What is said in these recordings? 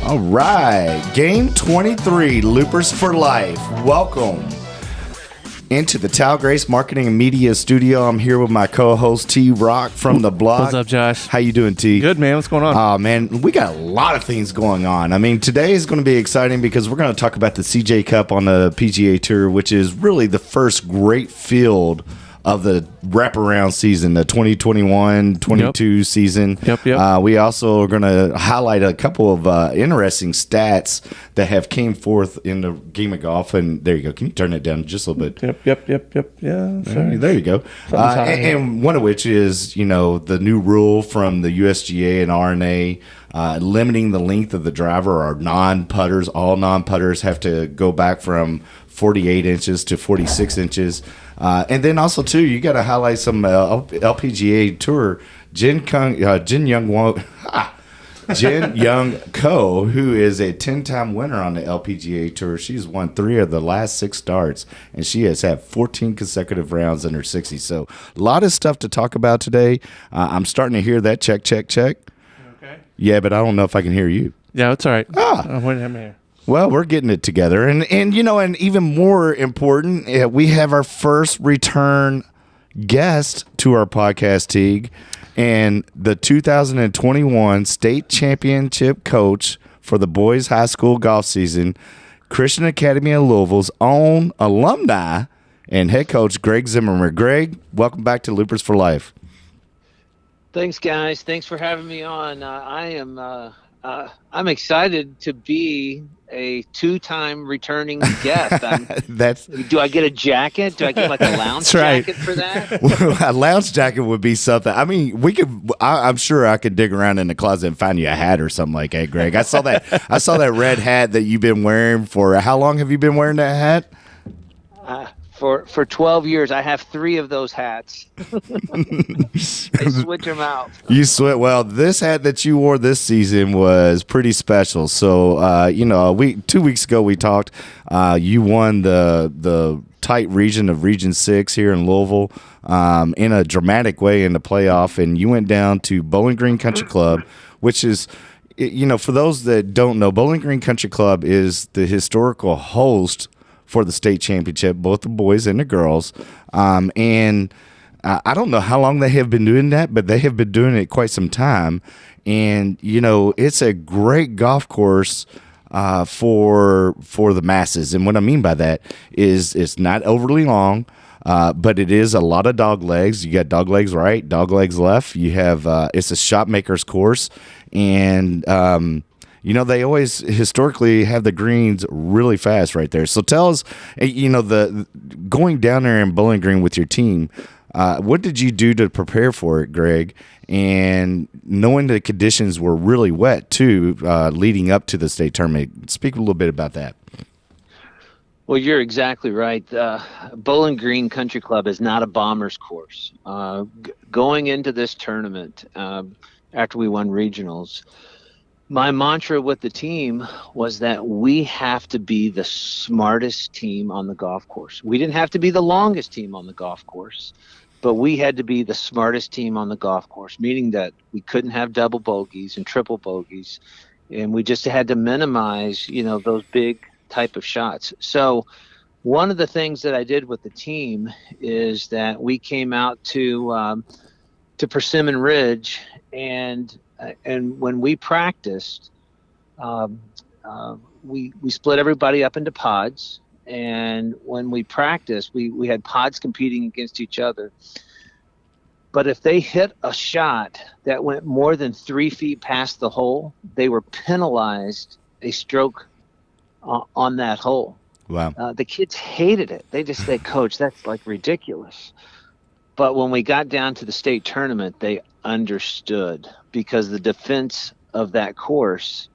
All right, game 23, Loopers for Life. Welcome into the Tal Grace Marketing and Media Studio. I'm here with my co-host T-Rock from the blog. What's up, Josh? How you doing, T? Good, man. What's going on? Oh, man, we got a lot of things going on. I mean, today is going to be exciting because we're going to talk about the CJ Cup on the PGA Tour, which is really the first great field of the wraparound season, the 2021-22 season. Yep. We also are going to highlight a couple of interesting stats that have came forth in the game of golf. And there you go. Can you turn it down just a little bit? Yep. Yeah, sorry. There you go. And one of which is, the new rule from the USGA and R&A limiting the length of the driver. Or non-putters, all non-putters have to go back from 48 inches to 46 inches. And then also, too, you got to highlight some LPGA Tour. Jin Young Ko, who is a 10-time winner on the LPGA Tour. She's won 3 of the last 6 starts, and she has had 14 consecutive rounds in her 60s. So a lot of stuff to talk about today. I'm starting to hear that. Check. Okay. Yeah, but I don't know if I can hear you. Yeah, it's all right. I'm here. Well, we're getting it together. And even more important, we have our first return guest to our podcast, Teague, and the 2021 state championship coach for the boys high school golf season, Christian Academy of Louisville's own alumni and head coach, Greg Zimmerman. Greg, welcome back to Loopers for Life. Thanks, guys. Thanks for having me on. I'm excited to be a 2-time returning guest. Do I get a jacket? Do I get like a lounge jacket for that? Well, a lounge jacket would be something. I mean, I'm sure I could dig around in the closet and find you a hat or something like that, Greg. I saw that red hat that you've been wearing for. How long have you been wearing that hat? For 12 years, I have 3 of those hats. I switch them out. You switch. Well, this hat that you wore this season was pretty special. So, 2 weeks ago we talked. You won the tight region of Region 6 here in Louisville in a dramatic way in the playoff, and you went down to Bowling Green Country Club, which is, for those that don't know, Bowling Green Country Club is the historical host for the state championship, both the boys and the girls. And I don't know how long they have been doing that, but they have been doing it quite some time. And, it's a great golf course for the masses. And what I mean by that is it's not overly long, but it is a lot of dog legs. You got dog legs right, dog legs left. You have it's a shot maker's course. And they always historically have the greens really fast right there. So tell us, the going down there in Bowling Green with your team, what did you do to prepare for it, Greg? And knowing the conditions were really wet too, leading up to the state tournament. Speak a little bit about that. Well, you're exactly right. Bowling Green Country Club is not a bomber's course. Going into this tournament, after we won regionals, my mantra with the team was that we have to be the smartest team on the golf course. We didn't have to be the longest team on the golf course, but we had to be the smartest team on the golf course, meaning that we couldn't have double bogeys and triple bogeys, and we just had to minimize, those big type of shots. So one of the things that I did with the team is that we came out to Persimmon Ridge, and when we practiced, we split everybody up into pods. And when we practiced, we had pods competing against each other. But if they hit a shot that went more than 3 feet past the hole, they were penalized a stroke on that hole. Wow. The kids hated it. They just said, Coach, that's like ridiculous. But when we got down to the state tournament, they understood, because the defense of that course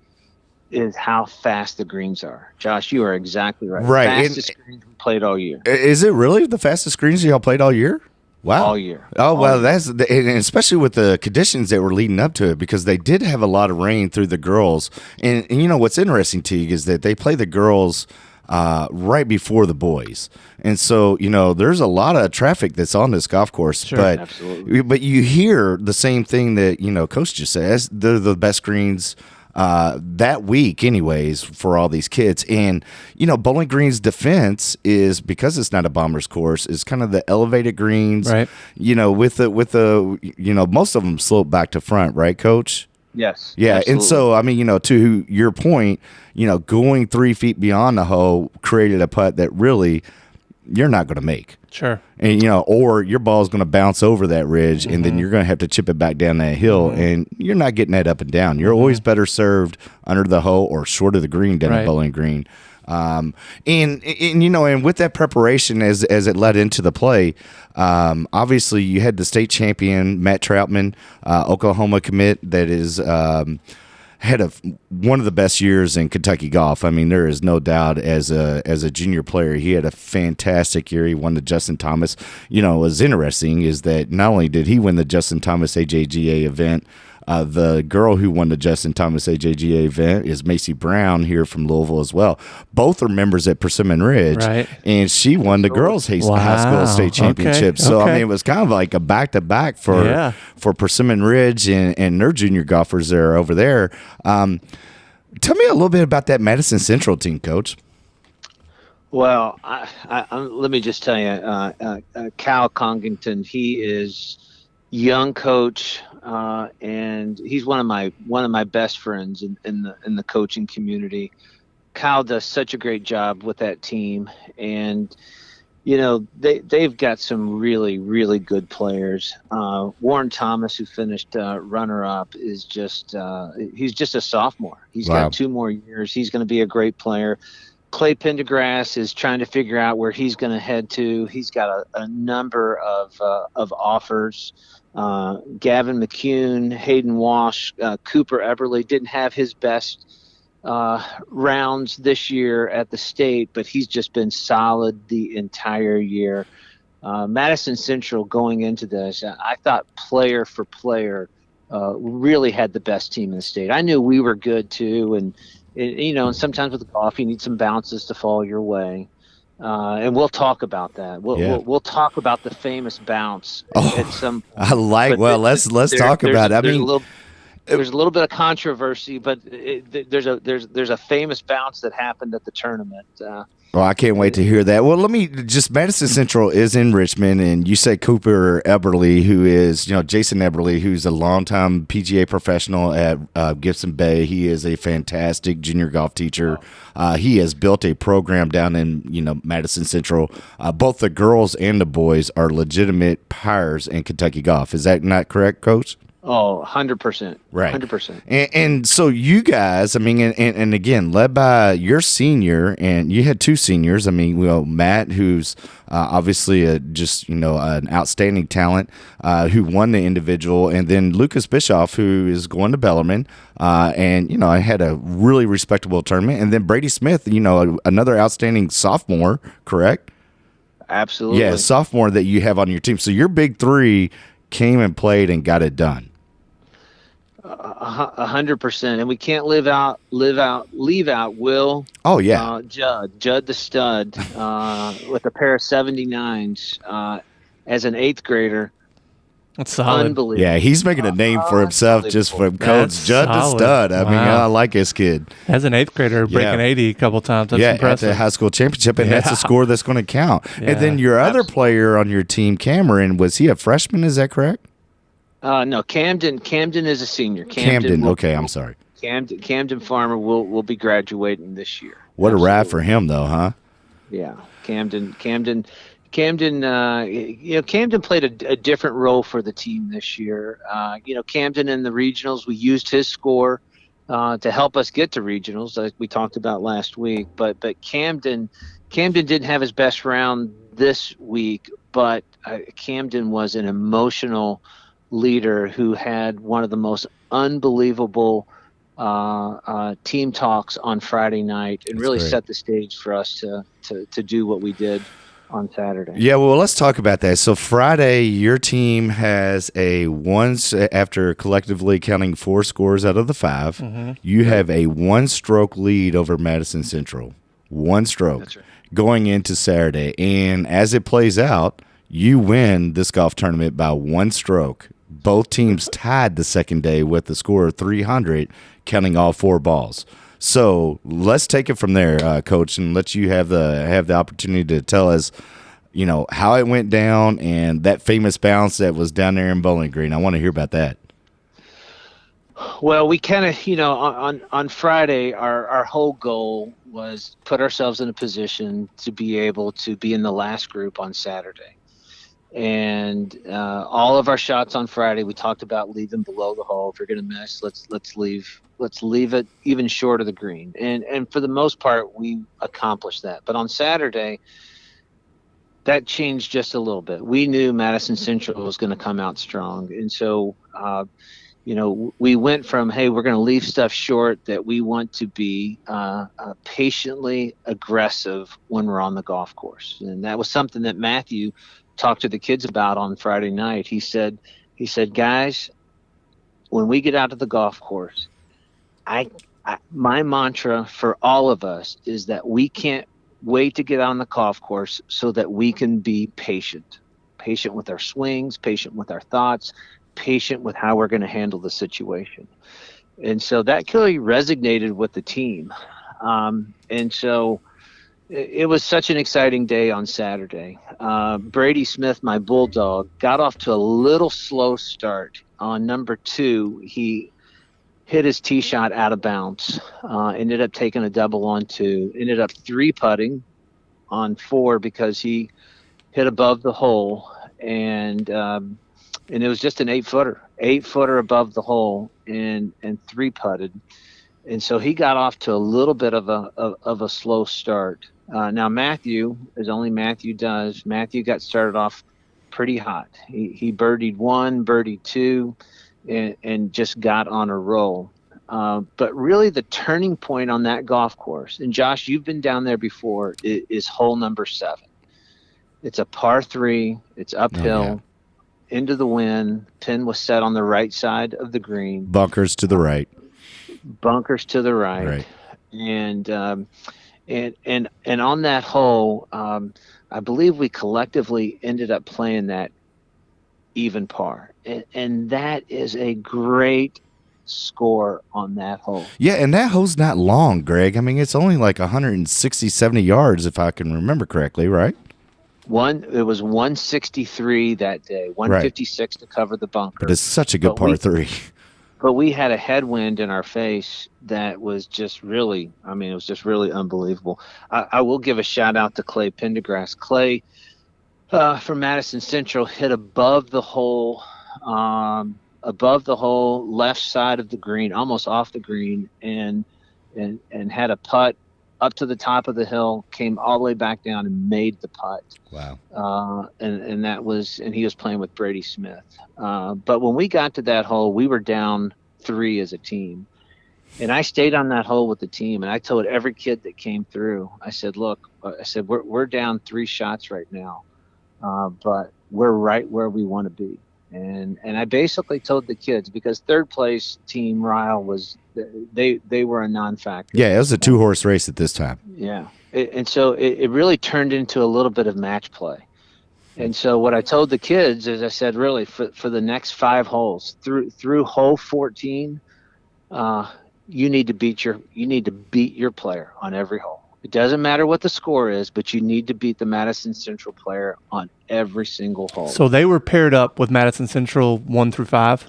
is how fast the greens are. Josh, you are exactly right. Right. Fastest greens we played all year. Is it really the fastest greens y'all played all year? Wow. All year. Oh, well, and especially with the conditions that were leading up to it, because they did have a lot of rain through the girls. And what's interesting, Teague, is that they play the girls right before the boys. And so, there's a lot of traffic that's on this golf course. Sure, but, absolutely. But you hear the same thing that, Coach just says. They're the best greens that week anyways for all these kids. And, Bowling Green's defense is, because it's not a Bombers course, is kind of the elevated greens, Right. With the most of them slope back to front, right, Coach? Yes. Yeah. Absolutely. And so, I mean, to your point, going 3 feet beyond the hole created a putt that really you're not going to make. Sure. And, or your ball's going to bounce over that ridge, and then you're going to have to chip it back down that hill, and you're not getting that up and down. You're always better served under the hole or short of the green down at Bowling Green. And with that preparation as it led into the play, obviously you had the state champion, Matt Troutman, Oklahoma commit that is had one of the best years in Kentucky golf. I mean, there is no doubt as a junior player, he had a fantastic year. He won the Justin Thomas. What's interesting is that not only did he win the Justin Thomas AJGA event, the girl who won the Justin Thomas AJGA event is Macy Brown here from Louisville as well. Both are members at Persimmon Ridge, Right. and she won the girls' high school state championship. So I mean, it was kind of like a back-to-back for Persimmon Ridge and their junior golfers that are over there. Tell me a little bit about that Madison Central team, Coach. Well, let me just tell you, Cal Congington, he is young coach, and he's one of my best friends in the coaching community. Cal does such a great job with that team, and they've got some really, really good players. Warren Thomas, who finished runner-up, is he's just a sophomore. He's got 2 more years. He's going to be a great player. Clay Pendergrass is trying to figure out where he's going to head to. He's got a number of offers. Gavin McCune, Hayden Walsh, Cooper Eberly didn't have his best rounds this year at the state, but he's just been solid the entire year. Madison Central going into this, I thought player for player really had the best team in the state. I knew we were good too, and sometimes with golf you need some bounces to fall your way. And we'll talk about that. We'll talk about the famous bounce at some point. I like. Well, let's talk about it. I mean, there's a little bit of controversy, but there's a famous bounce that happened at the tournament. Well, I can't wait to hear that. Well, Madison Central is in Richmond, and you say Cooper Eberly, who is, Jason Eberly, who's a longtime PGA professional at Gibson Bay. He is a fantastic junior golf teacher. He has built a program down in, Madison Central. Both the girls and the boys are legitimate players in Kentucky golf. Is that not correct, Coach? Oh, 100%. Right. 100%. And so you guys, I mean, and again, led by your senior, and you had 2 seniors. I mean, Matt, who's obviously an outstanding talent, who won the individual, and then Lucas Bischoff, who is going to Bellarmine, and, I had a really respectable tournament. And then Brady Smith, another outstanding sophomore, correct? Absolutely. Yeah, sophomore that you have on your team. So your big 3 came and played and got it done. 100%, and we can't leave out Will. Oh yeah, Judd the stud with a pair of 79s as an 8th grader. That's solid. Unbelievable. Yeah, he's making a name for himself just from Coach Judd the stud. I mean, I like this kid. As an 8th grader, breaking 80 a couple times. That's impressive. At the high school championship, and that's a score that's going to count. And then your other player on your team, Cameron, was he a freshman? Is that correct? No, Camden is a senior. Okay, I'm sorry. Camden Farmer will be graduating this year. What a ride for him, though, huh? Yeah, Camden. Camden played a different role for the team this year. Camden in the regionals, we used his score to help us get to regionals, like we talked about last week. But Camden didn't have his best round this week, but Camden was an emotional leader who had one of the most unbelievable team talks on Friday night, and really set the stage for us to do what we did on Saturday. Yeah, well, let's talk about that. So Friday, your team has after collectively counting 4 scores out of the 5, you have a 1-stroke lead over Madison Central. 1 stroke. That's right. Going into Saturday. And as it plays out, you win this golf tournament by 1 stroke. both teams tied the second day with the score of 300, counting all 4 balls. So let's take it from there, Coach, and let you have the opportunity to tell us, how it went down and that famous bounce that was down there in Bowling Green. I want to hear about that. Well, we kind of, on Friday, our whole goal was put ourselves in a position to be able to be in the last group on Saturday. And all of our shots on Friday, we talked about leaving below the hole. If you're going to miss, let's leave it even short of the green. And for the most part, we accomplished that. But on Saturday, that changed just a little bit. We knew Madison Central was going to come out strong, and so we went from, hey, we're going to leave stuff short, that we want to be patiently aggressive when we're on the golf course. And that was something that Matthew talked to the kids about on Friday night. He said, guys, when we get out to the golf course, my mantra for all of us is that we can't wait to get on the golf course so that we can be patient with our swings, patient with our thoughts, patient with how we're going to handle the situation. And so that really resonated with the team. And so it was such an exciting day on Saturday. Brady Smith, my bulldog, got off to a little slow start. On number 2, he hit his tee shot out of bounds, ended up taking a double on 2, ended up 3-putting on 4 because he hit above the hole, and it was just an 8-footer above the hole, and 3-putted. And so he got off to a little bit of a slow start. Now Matthew, as only Matthew does, Matthew got started off pretty hot. He birdied 1, birdied 2, and just got on a roll. But really the turning point on that golf course, and Josh, you've been down there before, is hole number 7. It's a par 3. It's uphill, into the wind. Pin was set on the right side of the green. Bunkers to the right. Right. And on that hole, I believe we collectively ended up playing that even par, and that is a great score on that hole. Yeah, and that hole's not long, Greg. I mean, it's only like 160, 70 yards, if I can remember correctly, right? It was 163 that day, 156 to cover the bunker. But it's such a good par 3. But we had a headwind in our face that was just really, it was just really unbelievable. I will give a shout out to Clay Pendergrass. Clay from Madison Central hit above the hole, left side of the green, almost off the green, and had a putt up to the top of the hill, came all the way back down and made the putt. Wow. And he was playing with Brady Smith. But when we got to that hole, we were down 3 as a team. And I stayed on that hole with the team, and I told every kid that came through, I said, look, we're down 3 shots right now, but we're right where we want to be. And I basically told the kids, because third place team Ryle they were a non-factor. Yeah, it was a 2-horse race at this time. Yeah. And so it really turned into a little bit of match play. And so what I told the kids is, I said, really, for the next 5 holes through hole 14, you need to beat your player on every hole. It doesn't matter what the score is, but you need to beat the Madison Central player on every single hole. So they were paired up with Madison Central 1 through 5?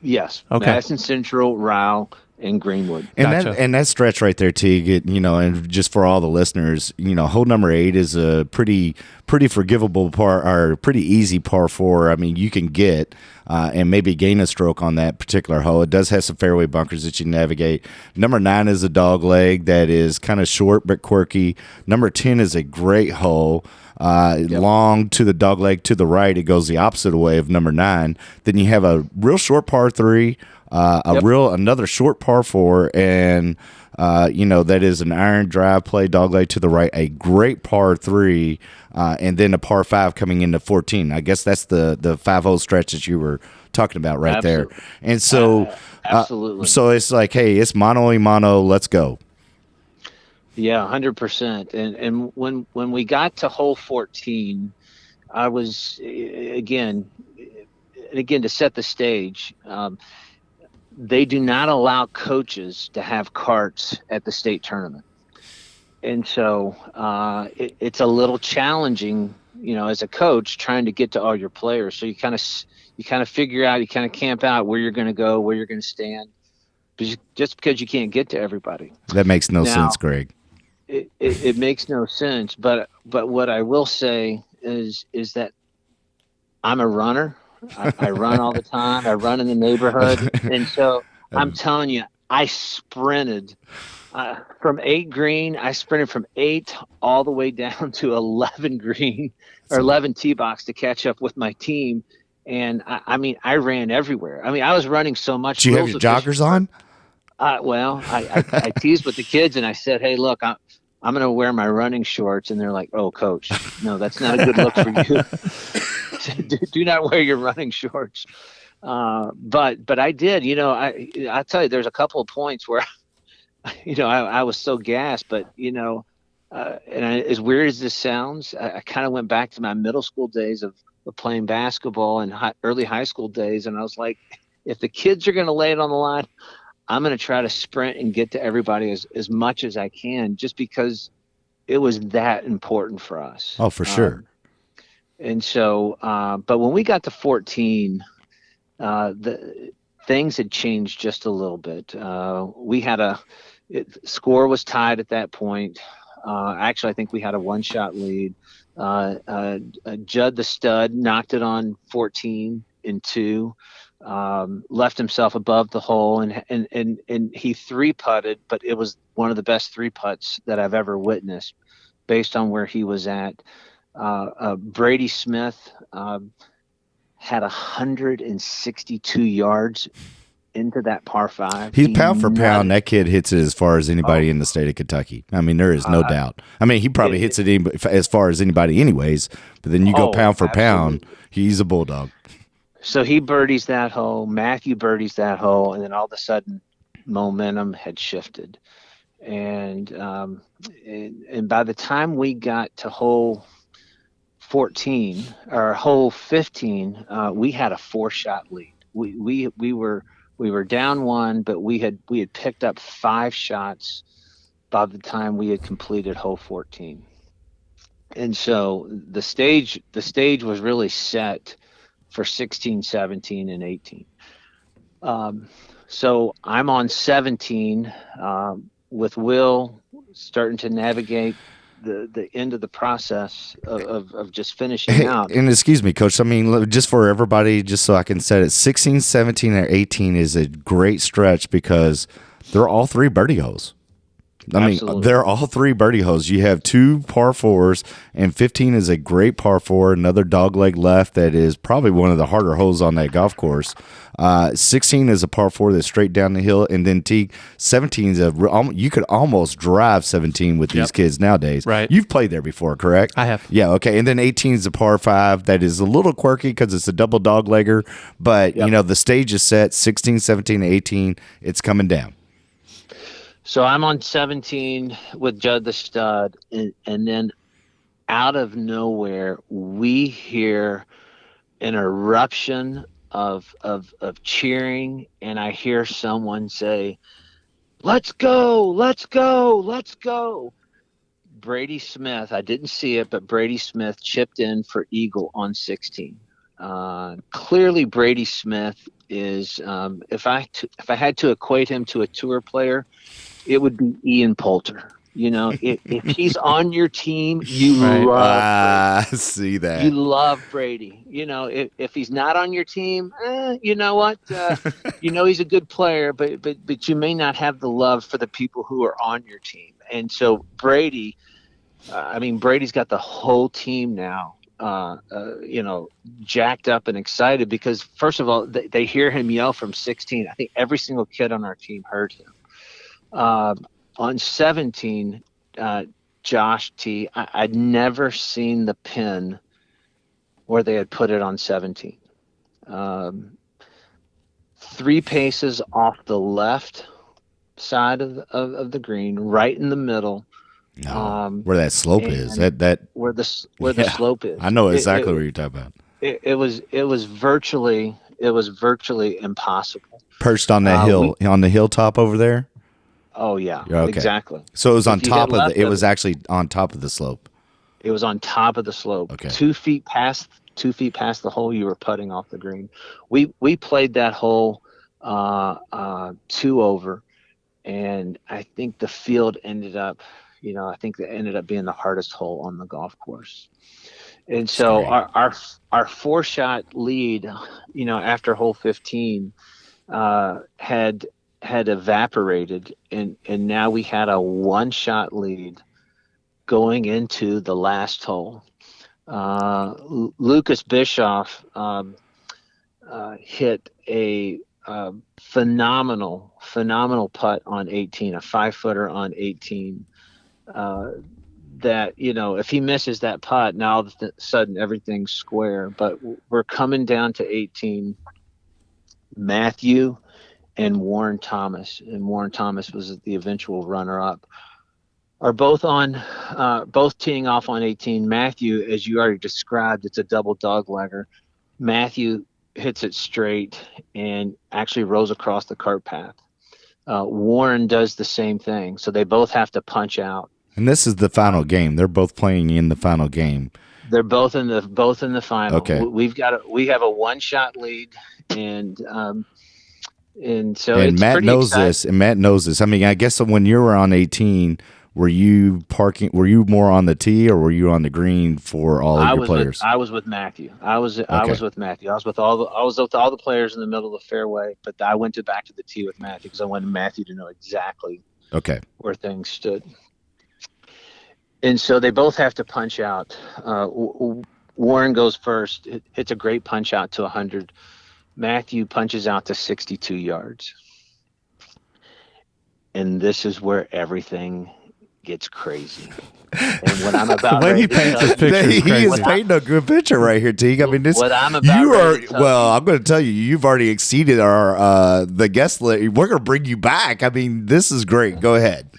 Yes. Okay. Madison Central, Ryle, and Greenwood. And that stretch right there, Teague, and just for all the listeners, hole number 8 is a pretty forgivable par, or pretty easy par 4. I mean, you can get and maybe gain a stroke on that particular hole. It does have some fairway bunkers that you navigate. Number 9 is a dog leg that is kind of short but quirky. Number 10 is a great hole. Long to the dog leg to the right. It goes the opposite way of number 9. Then you have a real short par 3, another short par 4, and that is an iron drive play, dog leg to the right, a great par 3, and then a par 5 coming into 14. I guess that's the 5-hole stretch that you were talking about right there. And so, absolutely. So it's like, hey, it's mano a mano, let's go. Yeah, 100%. And when we got to hole 14, I was, again, and again, to set the stage, they do not allow coaches to have carts at the state tournament. And so it's a little challenging, as a coach trying to get to all your players. So you kind of figure out, you kind of camp out where you're going to go, where you're going to stand, just because you can't get to everybody. That makes no sense, Greg. It makes no sense. But what I will say is that I'm a runner. I run all the time. I run in the neighborhood. And so I'm telling you, I sprinted from 8 green. I sprinted from 8 all the way down to 11 green or 11 tee box to catch up with my team. And I ran everywhere. I was running so much. Do you have your joggers on? Well, I teased with the kids and I said, hey, look, I'm going to wear my running shorts. And they're like, oh, coach, no, that's not a good look for you. Do not wear your running shorts. But I did, I'll tell you, there's a couple of points where, I was so gassed, but, as weird as this sounds, I kind of went back to my middle school days of playing basketball and early high school days. And I was like, if the kids are going to lay it on the line, I'm going to try to sprint and get to everybody as much as I can, just because it was that important for us. Oh, for sure. And so, but when we got to 14, the things had changed just a little bit. We had score was tied at that point. Actually, I think we had a 1-shot lead. Judd the Stud knocked it on 14 in 2, left himself above the hole, and he 3-putted, but it was one of the best 3-putts that I've ever witnessed based on where he was at. Brady Smith had 162 yards into that par 5. He's pound for pound. That kid hits it as far as anybody in the state of Kentucky. There is no doubt. He probably hits it as far as anybody anyways, but then you go pound for pound, he's a bulldog. So he birdies that hole, Matthew birdies that hole, and then all of a sudden momentum had shifted. And by the time we got to hole 14 or hole 15, we had a 4-shot lead. We were down 1, but we had picked up 5 shots by the time we had completed hole 14. And so the stage was really set for 16, 17, and 18. So I'm on 17 with Will starting to navigate the end of the process of just finishing out. And excuse me, Coach, just for everybody, just so I can set it, 16, 17, and 18 is a great stretch because they're all 3 birdie holes. They're all 3 birdie holes. You have 2 par 4s, and 15 is a great par 4, another dogleg left that is probably one of the harder holes on that golf course. 16 is a par 4 that's straight down the hill, and then 17 is you could almost drive 17 with these kids nowadays. Right. You've played there before, correct? I have. Yeah, okay. And then 18 is a par 5 that is a little quirky because it's a double doglegger, but the stage is set, 16, 17, and 18, it's coming down. So I'm on 17 with Judd the Stud, and then out of nowhere, we hear an eruption of cheering, and I hear someone say, "Let's go, let's go, let's go." Brady Smith, I didn't see it, but Brady Smith chipped in for eagle on 16. Clearly, Brady Smith is, if I had to equate him to a tour player, it would be Ian Poulter. If he's on your team, you love Brady. I see that. You love Brady. If he's not on your team, you know what? He's a good player, but you may not have the love for the people who are on your team. And so Brady, Brady's got the whole team now, jacked up and excited because, first of all, they hear him yell from 16. I think every single kid on our team heard him. On 17, Josh T, I'd never seen the pin where they had put it on 17. 3 paces off the left side of the green, right in the middle. Where that slope is. That where the slope is. I know exactly what you're talking about. it was virtually impossible. Perched on that hill, on the hilltop over there. Oh yeah, Okay. exactly. So it was on If you had top of left it was actually on top of the slope. it was on top of the slope. Okay. 2 feet past the hole, you were putting off the green. We played that hole 2 over, and I think the field ended up, I think that ended up being the hardest hole on the golf course. And so great. our 4-shot lead, after hole 15, had evaporated, and now we had a 1-shot lead going into the last hole. Lucas Bischoff hit a phenomenal putt on 18, a 5-footer on 18. That, if he misses that putt, now all of a sudden everything's square. But we're coming down to 18. Matthew and Warren Thomas, was the eventual runner-up, are both teeing off on 18. Matthew, as you already described, it's a double doglegger. Matthew hits it straight and actually rolls across the cart path. Warren does the same thing, so they both have to punch out. And this is the final game. They're both playing in the final game. They're both in the final. Okay. We have a 1-shot lead, and so and it's Matt pretty knows exciting. this. And Matt knows this. I mean, I guess when you were on 18, were you more on the tee, or were you on the green for all of your players? I was with Matthew. I was with Matthew. I was with all the players in the middle of the fairway, but I went back to the tee with Matthew because I wanted Matthew to know exactly where things stood. And so they both have to punch out. Warren goes first. It's a great punch out to 100. Matthew punches out to 62 yards. And this is where everything gets crazy. And what I'm about When ready he to paints tell this you, picture, He is crazy. painting a good picture right here, Teague. I mean, this. What I'm about ready to tell I'm going to tell you, you've already exceeded our the guest list. We're going to bring you back. I mean, this is great. Go ahead.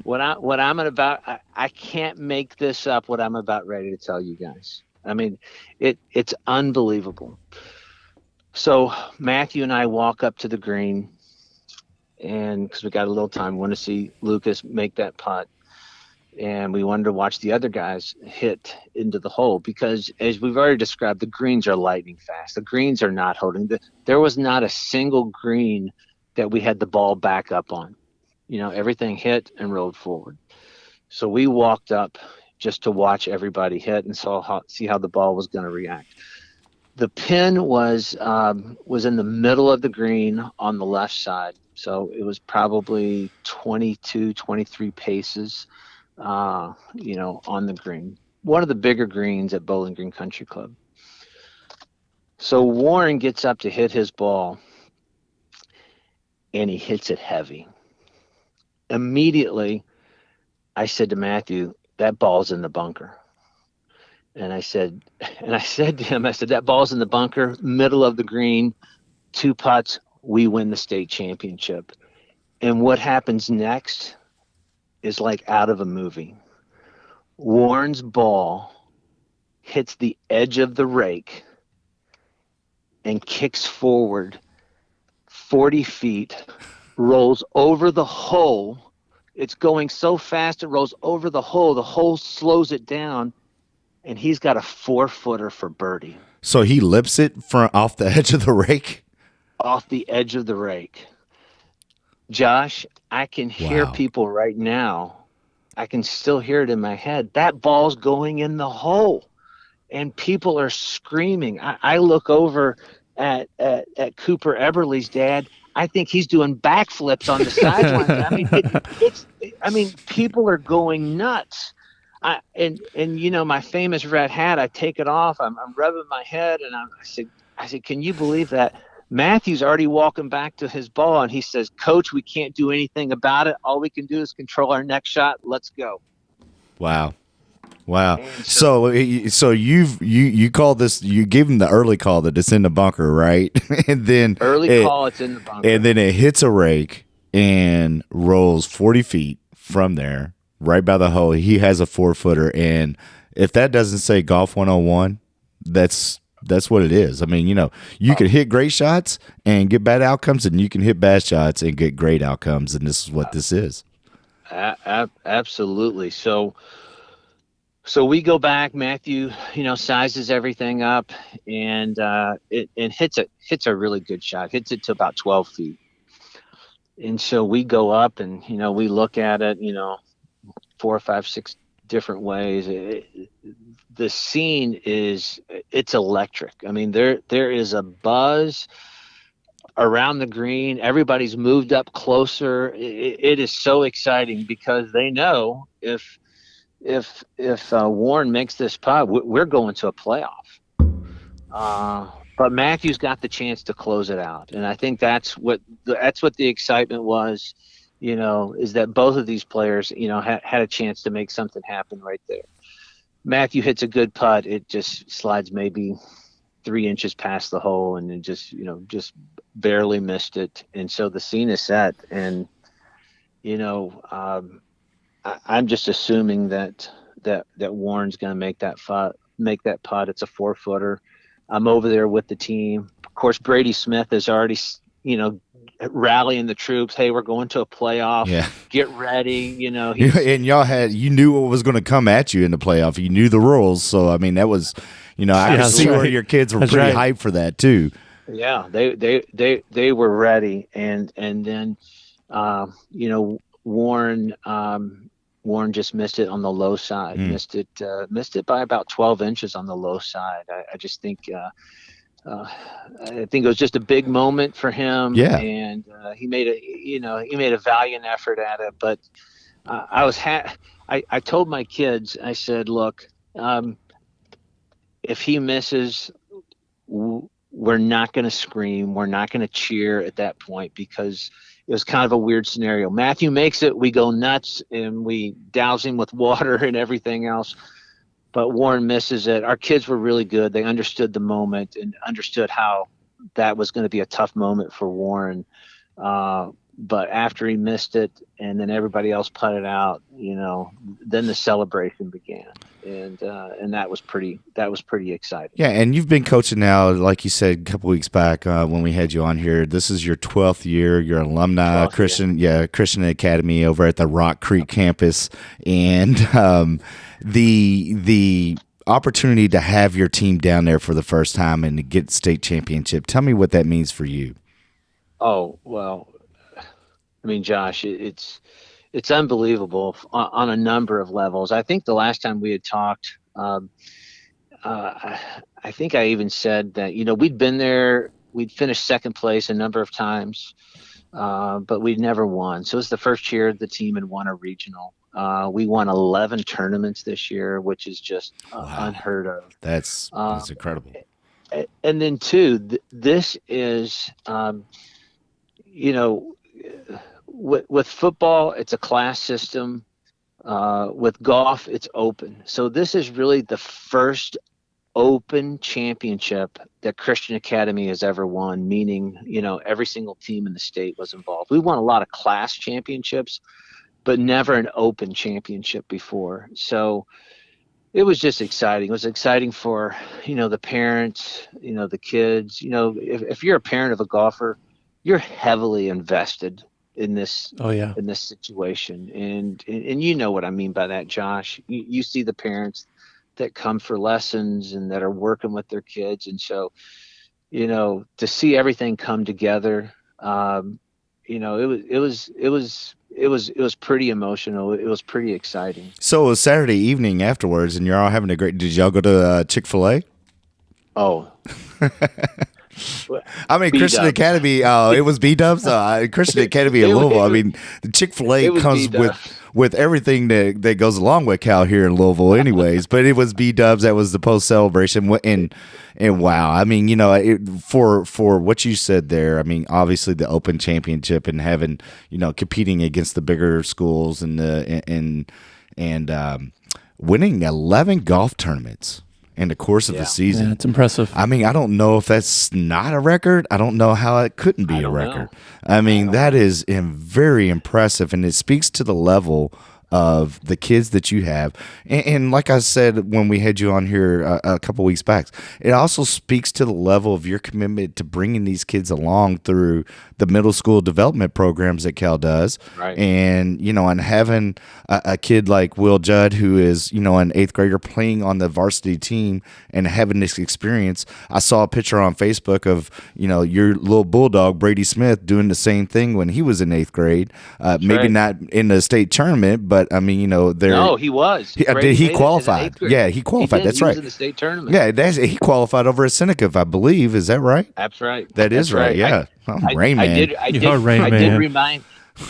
I can't make this up. What I'm about ready to tell you guys. I mean, it's unbelievable. So Matthew and I walk up to the green, and because we got a little time, we want to see Lucas make that putt, and we wanted to watch the other guys hit into the hole because, as we've already described, the greens are lightning fast. The greens are not holding. There was not a single green that we had the ball back up on. Everything hit and rolled forward. So we walked up just to watch everybody hit and see how the ball was going to react. The pin was in the middle of the green on the left side. So it was probably 22, 23 paces, on the green. One of the bigger greens at Bowling Green Country Club. So Warren gets up to hit his ball, and he hits it heavy. Immediately, I said to Matthew, that ball's in the bunker. And I said to him, that ball's in the bunker, middle of the green, 2 putts, we win the state championship. And what happens next is like out of a movie. Warren's ball hits the edge of the rake and kicks forward 40 feet, rolls over the hole. It's going so fast it rolls over the hole. The hole slows it down, and he's got a 4-footer for birdie. So he lips it from off the edge of the rake? Off the edge of the rake. Josh, I can hear people right now. I can still hear it in my head. That ball's going in the hole, and people are screaming. I look over at Cooper Eberle's dad. I think he's doing backflips on the sidelines. I mean, people are going nuts. And my famous red hat, I take it off. I'm rubbing my head, and I said, can you believe that? Matthew's already walking back to his ball, and he says, Coach, we can't do anything about it. All we can do is control our next shot. Let's go. Wow. So you called this, you gave him the early call that it's in the bunker, right? And then it's in the bunker. And then it hits a rake and rolls 40 feet from there, right by the hole. He has a 4-footer. And if that doesn't say Golf 101, that's that's what it is. I mean, you can hit great shots and get bad outcomes, and you can hit bad shots and get great outcomes, and this is what this is. Absolutely. So we go back. Matthew, sizes everything up, and it hits a really good shot. Hits it to about 12 feet. And so we go up, and we look at it, 4, 5, 6 different ways. The scene it's electric. I mean, there is a buzz around the green. Everybody's moved up closer. It is so exciting because they know if Warren makes this putt, we're going to a playoff. But Matthew's got the chance to close it out, and I think that's what the excitement was. Is that both of these players, had a chance to make something happen right there. Matthew hits a good putt. It just slides maybe 3 inches past the hole, and it just barely missed it. And so the scene is set, and I'm just assuming that Warren's going to make that putt. It's a 4-footer. I'm over there with the team. Of course, Brady Smith is already, rallying the troops. Hey, we're going to a playoff. Yeah. Get ready. And you knew what was going to come at you in the playoff. You knew the rules. So, I mean, that was, I could see where your kids were pretty hyped for that too. Yeah, they were ready. And then, Warren just missed it on the low side. Missed it by about 12 inches on the low side. I just think I think it was just a big moment for him. Yeah. And he made a valiant effort at it. But I told my kids, I said, look, if he misses, we're not going to scream. We're not going to cheer at that point because it was kind of a weird scenario. Matthew makes it, we go nuts, and we douse him with water and everything else. But Warren misses it. Our kids were really good. They understood the moment and understood how that was going to be a tough moment for Warren. But after he missed it, and then everybody else putted out, then the celebration began, and that was pretty exciting. Yeah, and you've been coaching now, like you said a couple weeks back when we had you on here. This is your 12th year. You're an alumni, Christian Academy over at the Rock Creek campus, and the opportunity to have your team down there for the first time and to get state championship. Tell me what that means for you. Oh, well, I mean, Josh, it's unbelievable on a number of levels. I think the last time we had talked, I think I even said that, we'd been there, we'd finished second place a number of times, but we'd never won. So it was the first year the team had won a regional. We won 11 tournaments this year, which is just unheard of. That's incredible. And then this is, with football, it's a class system. With golf, it's open. So this is really the first open championship that Christian Academy has ever won, meaning, every single team in the state was involved. We won a lot of class championships, but never an open championship before. So it was just exciting. It was exciting for, the parents, the kids. If you're a parent of a golfer, you're heavily invested in this in this situation, and you know what I mean by that, Josh. You see the parents that come for lessons and that are working with their kids, and so to see everything come together, it was pretty emotional. It was pretty exciting. So it was Saturday evening afterwards, and you're all having a great. Did y'all go to Chick-fil-A? Oh. I mean, Christian Academy, it was B-Dubs. Christian Academy in Louisville. I mean, the Chick-fil-A comes with everything that goes along with Cal here in Louisville anyways, but it was B-Dubs. That was the post-celebration. And wow, I mean, for what you said there, I mean, obviously the Open Championship and having, competing against the bigger schools and winning 11 golf tournaments in the course of the season. Yeah, it's impressive. I mean, I don't know if that's not a record. I don't know how it couldn't be a record. I mean, that is very impressive, and it speaks to the level of the kids that you have. And like I said when we had you on here a couple weeks back, it also speaks to the level of your commitment to bringing these kids along through the middle school development programs that Cal does. Right. And, and having a kid like Will Judd, who is, an eighth grader playing on the varsity team and having this experience. I saw a picture on Facebook of, your little bulldog, Brady Smith, doing the same thing when he was in eighth grade. Maybe not in the state tournament, but No, he was. He qualified. Yeah, he qualified. That's he right. Was in the state tournament. Yeah, he qualified over at Seneca, I believe. Is that right? That's right. That is right. Yeah. Rain Man.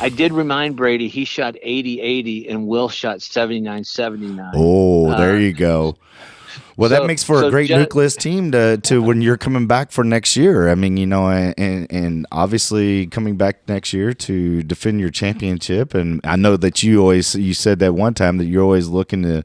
I did remind Brady he shot 80-80 and Will shot 79-79. Oh, there you go. Well, that makes for a great nucleus team to when you're coming back for next year. I mean, and obviously coming back next year to defend your championship. And I know that you said that one time that you're always looking to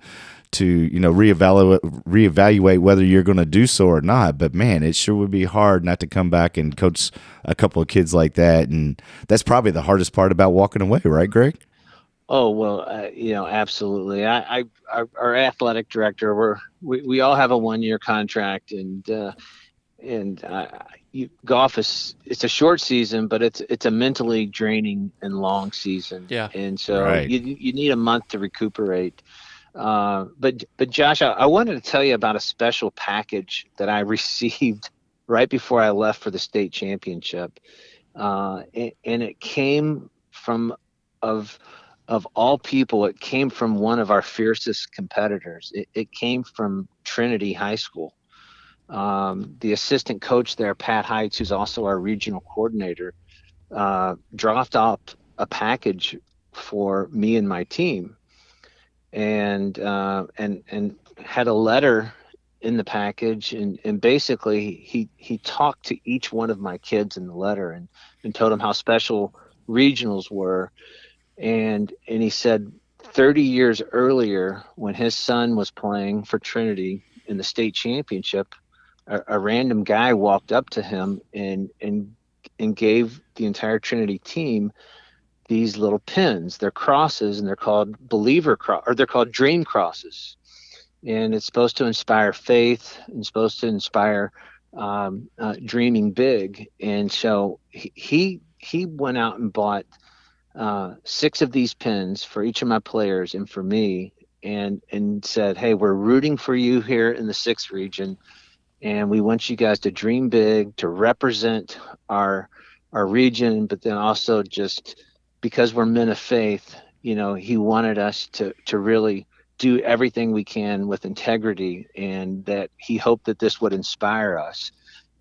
reevaluate whether you're going to do so or not. But man, it sure would be hard not to come back and coach a couple of kids like that. And that's probably the hardest part about walking away, right, Greg? Oh, well, absolutely. Our athletic director, we all have a 1-year contract, and golf it's a short season, but it's a mentally draining and long season. Yeah. And so right. you need a month to recuperate. But Josh, I wanted to tell you about a special package that I received right before I left for the state championship. And it came of all people, it came from one of our fiercest competitors. It came from Trinity High School. The assistant coach there, Pat Heights, who's also our regional coordinator, dropped off a package for me and my team, and had a letter in the package, and basically he talked to each one of my kids in the letter and told them how special regionals were. And he said 30 years earlier, when his son was playing for Trinity in the state championship, a random guy walked up to him and gave the entire Trinity team these little pins. They're crosses, and they're called they're called dream crosses. And it's supposed to inspire faith and supposed to inspire dreaming big. And so he went out and bought 6 of these pins for each of my players and for me, and said, hey, we're rooting for you here in the 6th region, and we want you guys to dream big, to represent our region, but then also just because we're men of faith, he wanted us to really do everything we can with integrity, and that he hoped that this would inspire us.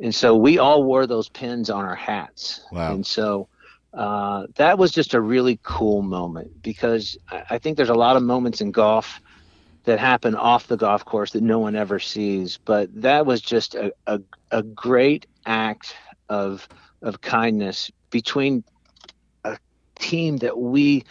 And so we all wore those pins on our hats. Wow. And so that was just a really cool moment, because I think there's a lot of moments in golf that happen off the golf course that no one ever sees. But that was just a great act of kindness between a team that we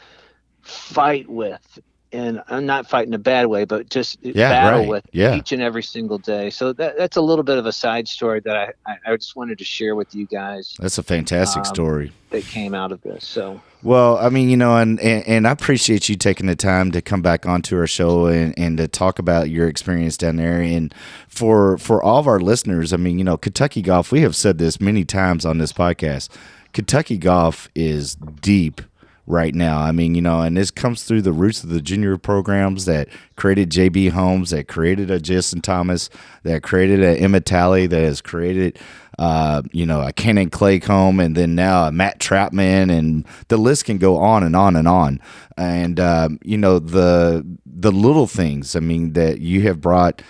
fight with. And I'm not fighting a bad way, but just battle with each and every single day. So that's a little bit of a side story that I just wanted to share with you guys. That's a fantastic story that came out of this. So, well, I mean, and I appreciate you taking the time to come back onto our show and to talk about your experience down there. And for all of our listeners, I mean, Kentucky golf, we have said this many times on this podcast. Kentucky golf is deep right now. I mean, and this comes through the roots of the junior programs that created J.B. Holmes, that created a Jason Thomas, that created a Emma Talley, that has created, a Kenan Claycomb, and then now a Matt Trapman, and the list can go on and on and on. And, the little things, I mean, that you have brought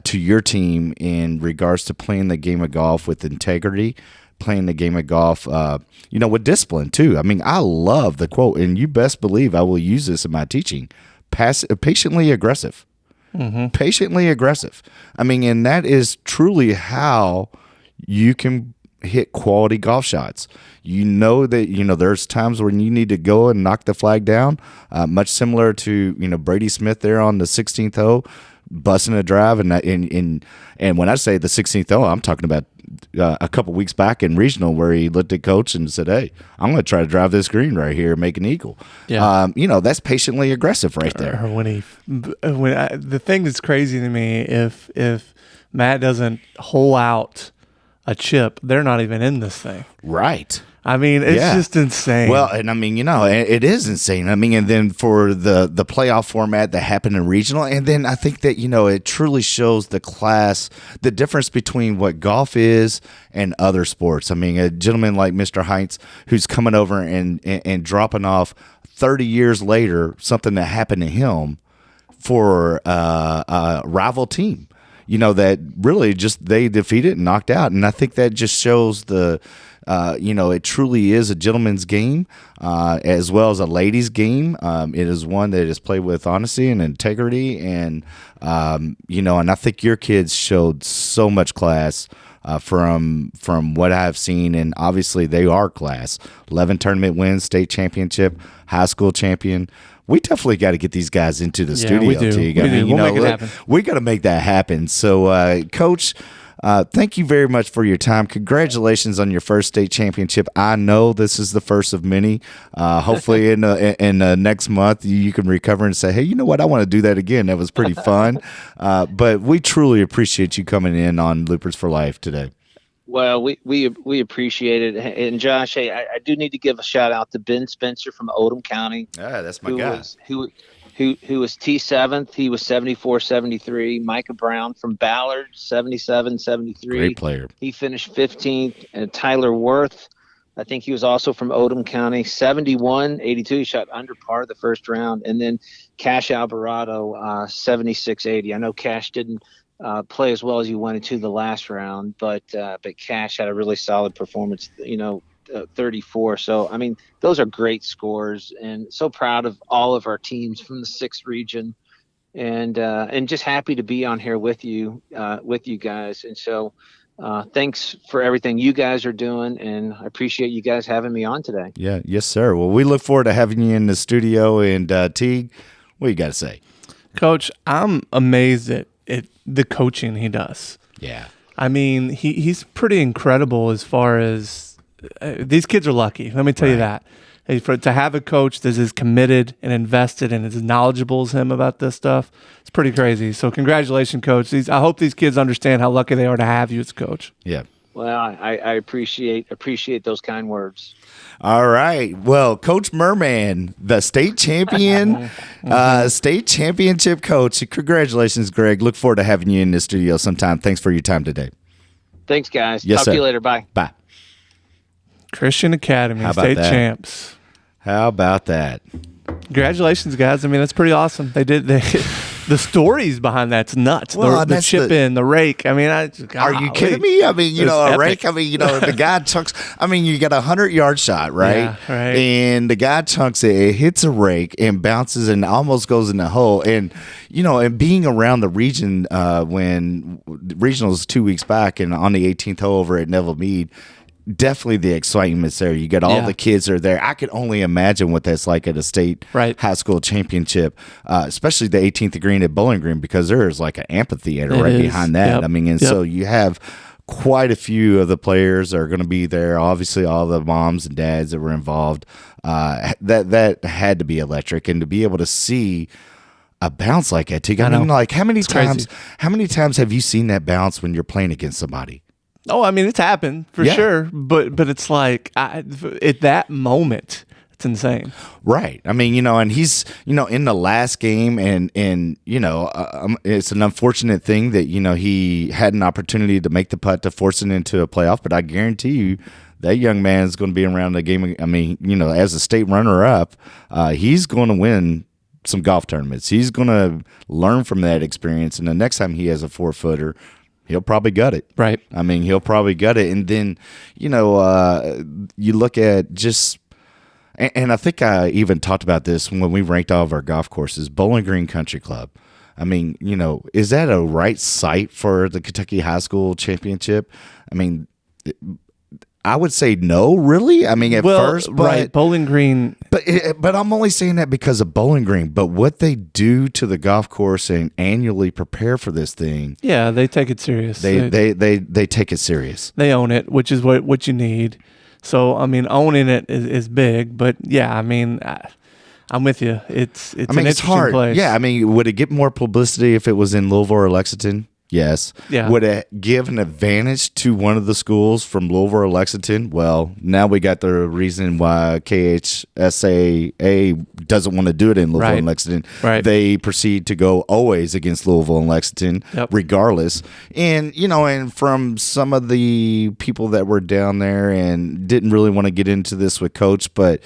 to your team in regards to playing the game of golf with integrity, playing the game of golf, with discipline too. I mean, I love the quote, and you best believe I will use this in my teaching: patiently aggressive. Mm-hmm. Patiently aggressive. I mean, and that is truly how you can hit quality golf shots. That there's times when you need to go and knock the flag down, much similar to Brady Smith there on the 16th hole. busting a drive. And when I say the 16th hole, I'm talking about a couple weeks back in regional where he looked at coach and said, "Hey, I'm going to try to drive this green right here, and make an eagle." Yeah. That's patiently aggressive right there. Or the thing that's crazy to me, if Matt doesn't hole out a chip, they're not even in this thing. Right. I mean, it's just insane. Well, and I mean, it is insane. I mean, and then for the playoff format that happened in regional, and then I think that, it truly shows the class, the difference between what golf is and other sports. I mean, a gentleman like Mr. Heinz, who's coming over and dropping off 30 years later something that happened to him for a rival team. That really just they defeated and knocked out. And I think that just shows it truly is a gentleman's game as well as a ladies' game. It is one that is played with honesty and integrity. And, and I think your kids showed so much class from what I've seen. And obviously they are class. 11 tournament wins, state championship, high school champion. We definitely got to get these guys into the studio. We do. Teague. We'll make it happen. We got to make that happen. So, Coach, thank you very much for your time. Congratulations on your first state championship. I know this is the first of many. Hopefully, in next month, you can recover and say, "Hey, you know what? I want to do that again. That was pretty fun." But we truly appreciate you coming in on Loopers for Life today. Well, we appreciate it. And Josh, hey, I do need to give a shout out to Ben Spencer from Oldham County. Yeah, that's my guy. Who was T7th. He was 74-73. Micah Brown from Ballard, 77-73. Great player. He finished 15th. And Tyler Worth, I think he was also from Oldham County, 71-82. He shot under par the first round. And then Cash Alvarado, 76-80. I know Cash didn't play as well as you wanted to the last round, but Cash had a really solid performance, 34. So, I mean, those are great scores, and so proud of all of our teams from the 6th region, and just happy to be on here with you guys. And so, thanks for everything you guys are doing, and I appreciate you guys having me on today. Yeah. Yes, sir. Well, we look forward to having you in the studio. And Teague, what you got to say? Coach, I'm amazed at the coaching he does. Yeah. I mean, he's pretty incredible as far as these kids are lucky. Let me tell you that. To have a coach that is committed and invested and is as knowledgeable as him about this stuff, it's pretty crazy. So congratulations, Coach. I hope these kids understand how lucky they are to have you as coach. Yeah. Well, I appreciate those kind words. All right. Well, Coach Merman, the state champion, state championship coach. Congratulations, Greg. Look forward to having you in the studio sometime. Thanks for your time today. Thanks, guys. Yes, Talk sir. to you later. Bye. Bye. Christian Academy, How about state that? champs. How about that? Congratulations, guys. I mean, that's pretty awesome. The stories behind that's nuts. Well, the chip in, the rake. I mean, are you kidding me? I mean, a rake. I mean, the guy chunks. I mean, you got a 100-yard shot, right? Yeah, right. And the guy chunks it. It hits a rake and bounces and almost goes in the hole. And and being around the region when regionals 2 weeks back and on the 18th hole over at Neville Mead. Definitely the excitement's there. You got all the kids are there. I could only imagine what that's like at a state high school championship, especially the 18th green at Bowling Green, because there is like an amphitheater behind that. Yep. I mean, so you have quite a few of the players are going to be there. Obviously, all the moms and dads that were involved. That had to be electric, and to be able to see a bounce like that, I mean, like how many times have you seen that bounce when you're playing against somebody? Oh, I mean, it's happened for sure, but it's like at that moment, it's insane, right? I mean, and he's in the last game, and it's an unfortunate thing that he had an opportunity to make the putt to force it into a playoff, but I guarantee you that young man is going to be around the game. I mean, as a state runner-up, he's going to win some golf tournaments. He's going to learn from that experience, and the next time he has a 4-footer. He'll probably gut it. Right. I mean, he'll probably gut it. And then, you look at just, and I think I even talked about this when we ranked all of our golf courses, Bowling Green Country Club. I mean, is that a right site for the Kentucky High School Championship? I mean, I would say no, really. I mean, at first, but right, Bowling Green. But I'm only saying that because of Bowling Green. But what they do to the golf course and annually prepare for this thing, Yeah, they take it serious. they take it serious. They own it, which is what you need. So I mean, owning it is big. But yeah, I mean, I'm with you. It's I mean, an it's interesting hard. place. Yeah, I mean, would it get more publicity if it was in Louisville or Lexington? Yes. Yeah. Would it give an advantage to one of the schools from Louisville or Lexington? Well, now we got the reason why KHSAA doesn't want to do it in Louisville and Lexington. Right. They proceed to go always against Louisville and Lexington, regardless. And, and from some of the people that were down there and didn't really want to get into this with Coach, but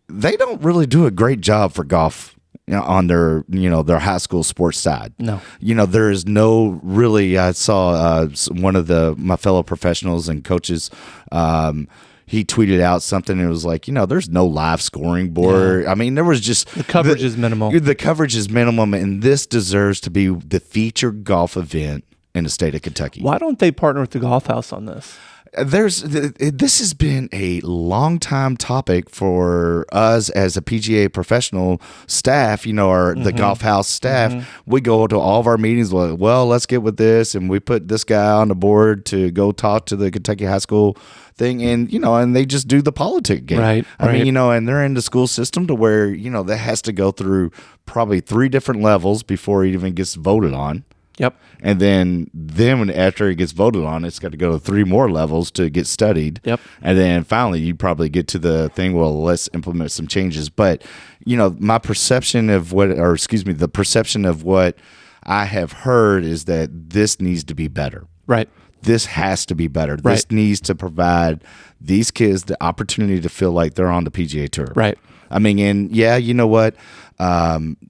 they don't really do a great job for golf on their their high school sports side. No. There is no really. I saw one of my fellow professionals and coaches. He tweeted out something and it was like, there's no live scoring board. Yeah. I mean, there was just the coverage is minimal. The coverage is minimum, and this deserves to be the featured golf event in the state of Kentucky. Why don't they partner with the Golf House on this? This has been a long time topic for us as a PGA professional staff, the Golf House staff. We go to all of our meetings like, well, let's get with this, and we put this guy on the board to go talk to the Kentucky high school thing, and and they just do the politic game. Right. I mean, and they're in the school system to where that has to go through probably 3 different levels before it even gets voted on. Yep. And then after it gets voted on, it's got to go to 3 more levels to get studied. Yep. And then finally, you probably get to the thing, well, let's implement some changes. But, my perception of the perception of what I have heard is that this needs to be better. Right. This has to be better. Right. This needs to provide these kids the opportunity to feel like they're on the PGA Tour. Right. I mean, and yeah, you know what?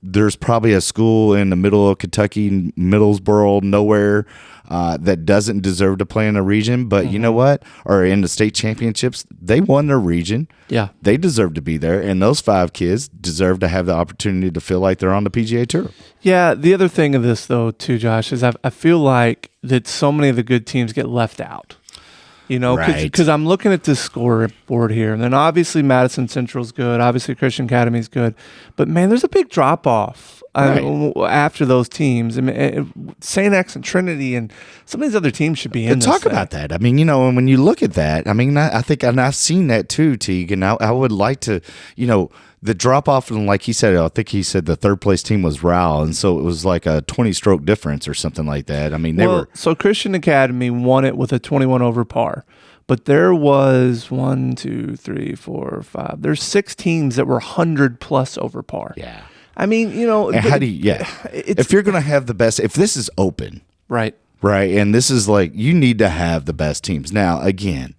There's probably a school in the middle of Kentucky, Middlesboro, nowhere, that doesn't deserve to play in a region. But you know what? Or in the state championships, they won their region. Yeah. They deserve to be there. And those 5 kids deserve to have the opportunity to feel like they're on the PGA Tour. Yeah. The other thing of this, though, too, Josh, is I feel like that so many of the good teams get left out. Because I'm looking at this scoreboard here, and then obviously Madison Central's good, obviously Christian Academy's good, but man, there's a big drop off after those teams. I mean, St. X and Trinity and some of these other teams should be in. Talk about that. I mean, and when you look at that, I mean, I think, and I've seen that too, Teague, and I would like to, the drop off, and like he said, I think he said the 3rd place team was Rowell, and so it was like a 20-stroke difference or something like that. I mean, So Christian Academy won it with a 21 over par, but there was 1, 2, 3, 4, 5. There's 6 teams that were 100+ over par. Yeah. I mean, how do you? Yeah. If you're going to have the best, if this is open, right, and this is like you need to have the best teams. Now, again,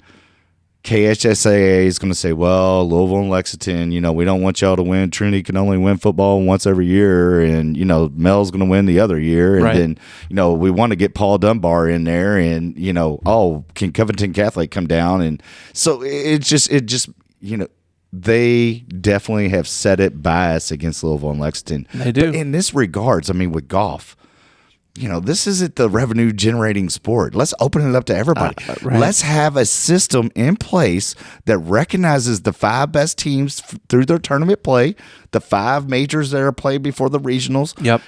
KHSAA is going to say, well, Louisville and Lexington, we don't want y'all to win. Trinity can only win football once every year, and, Mel's going to win the other year. And then, we want to get Paul Dunbar in there, and, can Covington Catholic come down? And so it just they definitely have set it bias against Louisville and Lexington. They do. But in this regards, I mean, with golf, this isn't the revenue generating sport. Let's open it up to everybody. Let's have a system in place that recognizes the 5 best teams through their tournament play, the 5 majors that are played before the regionals. Yep.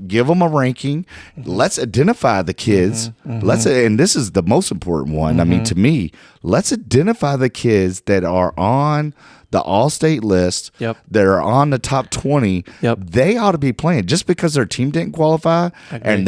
Give them a ranking. Let's identify the kids. And this is the most important one. I mean, to me, let's identify the kids that are on the all-state list, that are on the top 20, they ought to be playing. Just because their team didn't qualify and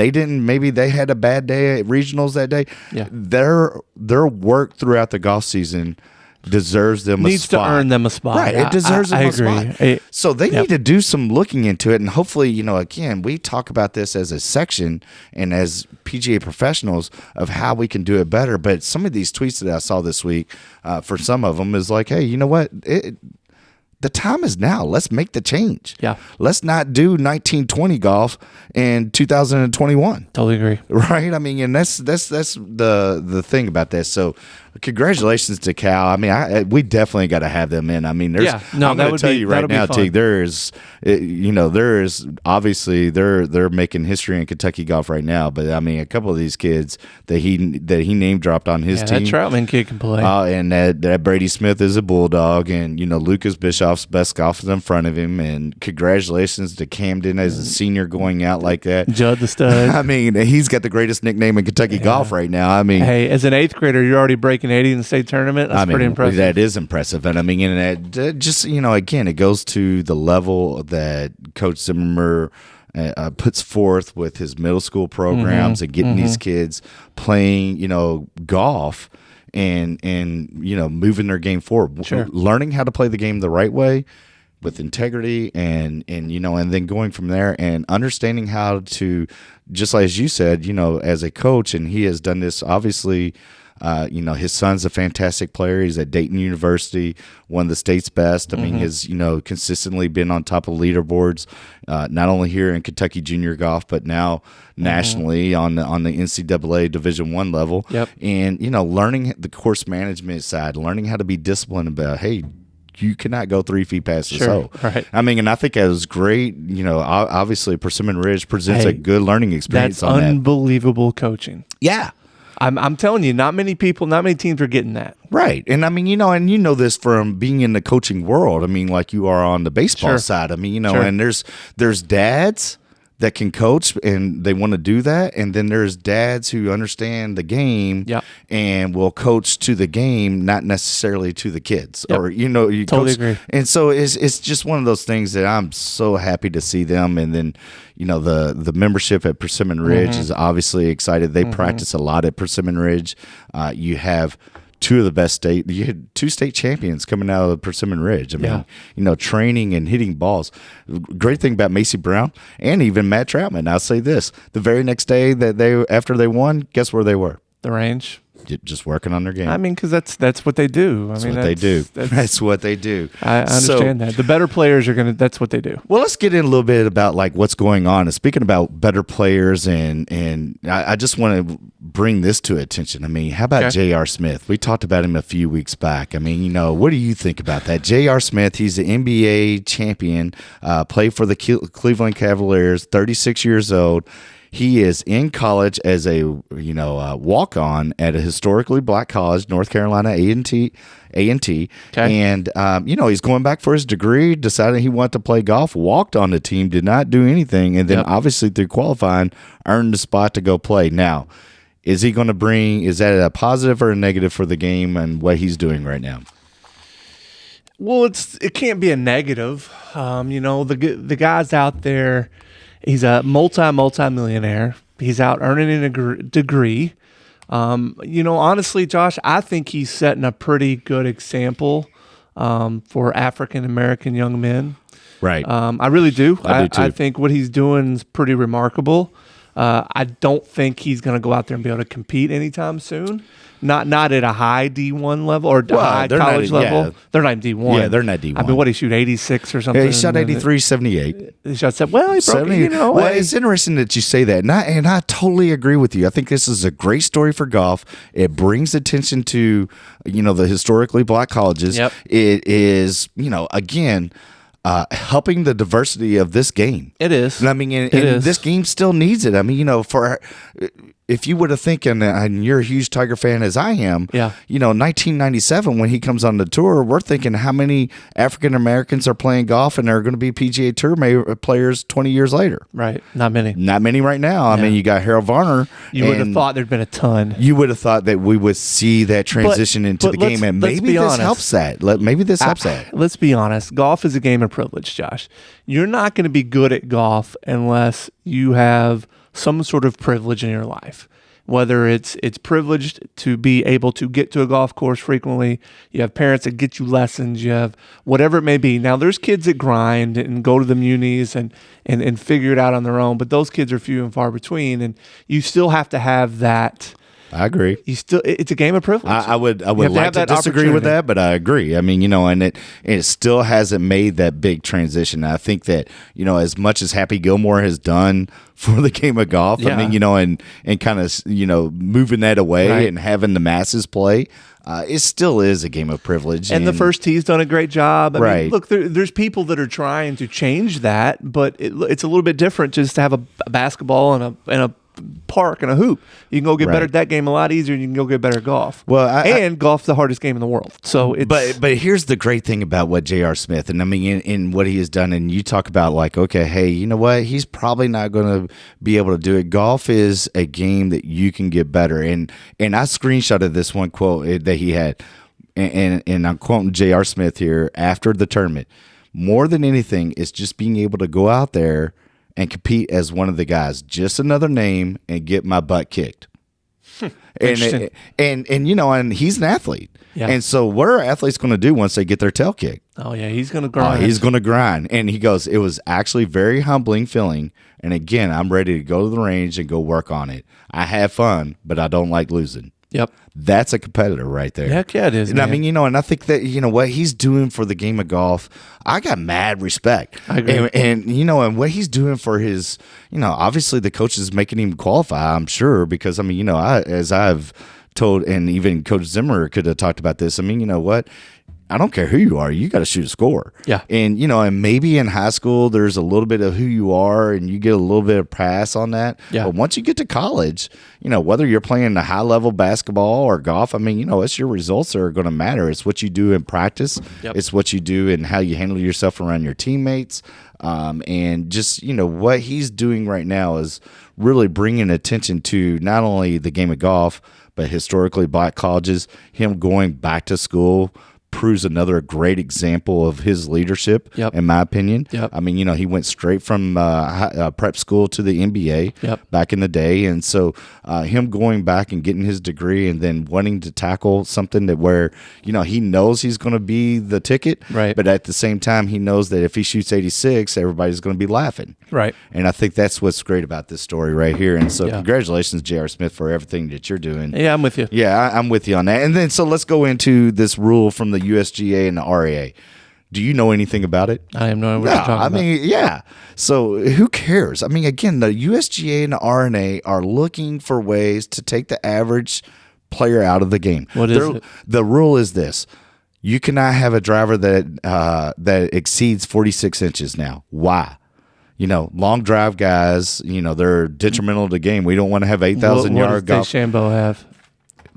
maybe they had a bad day at regionals that day, their work throughout the golf season deserves them a spot. Needs to earn them a spot. Right, it deserves them a spot. So they need to do some looking into it, and hopefully, again, we talk about this as a section and as PGA professionals of how we can do it better. But some of these tweets that I saw this week, for some of them, is like, hey, you know what? the time is now. Let's make the change. Yeah. Let's not do 1920 golf in 2021. Totally agree. Right? I mean, and that's the thing about this. So, congratulations to Cal. I mean, we definitely got to have them in. I mean, I'm going to tell you right now, Teague, there is obviously they're making history in Kentucky golf right now. But I mean, a couple of these kids that he name dropped on his team. That Troutman kid can play. And that Brady Smith is a bulldog, and Lucas Bischoff's best golfer in front of him. And congratulations to Camden as a senior going out like that. Judd the stud. I mean, he's got the greatest nickname in Kentucky golf right now. I mean, hey, as an 8th grader, you're already breaking 80 in the state tournament. That's pretty impressive. That is impressive, and I mean, and that just again, it goes to the level that Coach Zimmer puts forth with his middle school programs and getting these kids playing, golf and moving their game forward, learning how to play the game the right way with integrity and then going from there and understanding how to, just like as you said, as a coach, and he has done this obviously. His son's a fantastic player. He's at Dayton University, one of the state's best. I mean, has consistently been on top of leaderboards, not only here in Kentucky junior golf, but now nationally on the NCAA Division I level. Yep. And learning the course management side, learning how to be disciplined about, hey, you cannot go 3 feet past the hole. Right. I mean, and I think that was great. Obviously, Persimmon Ridge presents a good learning experience. That's unbelievable coaching. Yeah. I'm telling you, not many teams are getting that. Right. And I mean, and this from being in the coaching world. I mean, like you are on the baseball side. I mean, and there's dads that can coach and they want to do that. And then there's dads who understand the game and will coach to the game, not necessarily to the kids. Yep. Or, you totally coach. Agree. And so it's just one of those things that I'm so happy to see them. And then, the membership at Persimmon Ridge is obviously excited. They practice a lot at Persimmon Ridge. You have you had 2 state champions coming out of Persimmon Ridge. I mean, training and hitting balls. Great thing about Macy Brown and even Matt Troutman. I'll say this: the very next day after they won, guess where they were? The range. Just working on their game. I mean, because that's what they do. That's what they do. I understand that. The better players that's what they do. Well, let's get in a little bit about like what's going on. And speaking about better players, and I just want to bring this to attention. I mean, how about J.R. Smith? We talked about him a few weeks back. I mean, what do you think about that? J.R. Smith, he's the NBA champion, played for the Cleveland Cavaliers, 36 years old. He is in college as a walk-on at a historically black college, North Carolina A&T. And he's going back for his degree, decided he wanted to play golf, walked on the team, did not do anything, and then obviously through qualifying earned the spot to go play. Now, is that a positive or a negative for the game and what he's doing right now? Well, it can't be a negative. The guys out there. He's a multi-millionaire. He's out earning a degree. Honestly, Josh, I think he's setting a pretty good example for African-American young men. Right. I really do. I do too. I think what he's doing is pretty remarkable. I don't think he's going to go out there and be able to compete anytime soon. Not at a high D1 level or high college level. Yeah. They're not D1. Yeah, they're not D1. I mean, what, he shoot 86 or something? Yeah, he shot 83, 78. He shot 7. Well, he broke it, Well, it's interesting that you say that. And I totally agree with you. I think this is a great story for golf. It brings attention to, the historically black colleges. Yep. It is, again, helping the diversity of this game. It is. And I mean, and this game still needs it. I mean, if you would have thinking, and you're a huge Tiger fan as I am, 1997 when he comes on the tour, we're thinking how many African Americans are playing golf and are going to be PGA Tour players 20 years later. Right. Not many. Not many right now. I mean, you got Harold Varner. You would have thought there'd been a ton. You would have thought that we would see that transition into the game, and maybe this helps that. Maybe this helps that. Let's be honest. Golf is a game of privilege, Josh. You're not going to be good at golf unless you have some sort of privilege in your life, whether it's privileged to be able to get to a golf course frequently, you have parents that get you lessons, you have whatever it may be. Now, there's kids that grind and go to the munis and figure it out on their own, but those kids are few and far between, and you still have to have that I agree. It's a game of privilege. I would have like have to that disagree with opportunity. that, but I agree. I mean, and it still hasn't made that big transition. I think that, as much as Happy Gilmore has done for the game of golf, I Yeah. mean, and kind of, moving that away Right. and having the masses play, it still is a game of privilege. And the first tee's done a great job. I mean, Right. look, there's people that are trying to change that, but it's a little bit different just to have a basketball and a park and a hoop. You can go get better Right. at that game a lot easier than you can go get better at golf. Well, and golf's the hardest game in the world. So it's But here's the great thing about what J.R. Smith, and I mean, in what he has done, and you talk about like, okay, hey, you know what? He's probably not going to be able to do it. Golf is a game that you can get better. And I screenshotted this one quote that he had, and I'm quoting J.R. Smith here after the tournament. More than anything, it's just being able to go out there and compete as one of the guys, just another name, and get my butt kicked. Interesting. And he's an athlete. Yeah. And so what are athletes going to do once they get their tail kicked? oh yeah, he's gonna grind. He's going to grind. And he goes, it was actually very humbling feeling. And again, I'm ready to go to the range and go work on it. I have fun, but I don't like losing. Yep. That's a competitor right there. Heck yeah, it is. And I man. mean, and I think that, what he's doing for the game of golf, I got mad respect. I agree. And what he's doing for his, obviously the coach is making him qualify, I'm sure, because, I mean, as I've told, and even Coach Zimmer could have talked about this, I mean, you know what? I don't care who you are. You got to shoot a score. Yeah. And, and maybe in high school, there's a little bit of who you are and you get a little bit of pass on that. Yeah. But once you get to college, whether you're playing the high level basketball or golf, I mean, it's your results that are going to matter. It's what you do in practice. Yep. It's what you do and how you handle yourself around your teammates. And just, what he's doing right now is really bringing attention to not only the game of golf, but historically black colleges, him going back to school, proves another great example of his leadership, Yep. in my opinion. Yep. I mean, he went straight from prep school to the NBA Yep. back in the day. And so him going back and getting his degree and then wanting to tackle something that where, he knows he's going to be the ticket. Right. But at the same time, he knows that if he shoots 86, everybody's going to be laughing. Right. And I think that's what's great about this story right here. And so Yeah. congratulations, J.R. Smith, for everything that you're doing. Yeah, I'm with you. Yeah, I'm with you on that. And then so let's go into this rule from the USGA and the RAA. Do you know anything about it? I have no idea what No, you're talking I about. mean, yeah. So who cares? I mean, again, the USGA and the RNA are looking for ways to take the average player out of the game. What is it? The rule is this: you cannot have a driver that exceeds 46 inches now. Why? Long drive guys, they're detrimental to the game. We don't want to have 8,000 What yard does golf. DeChambeau have?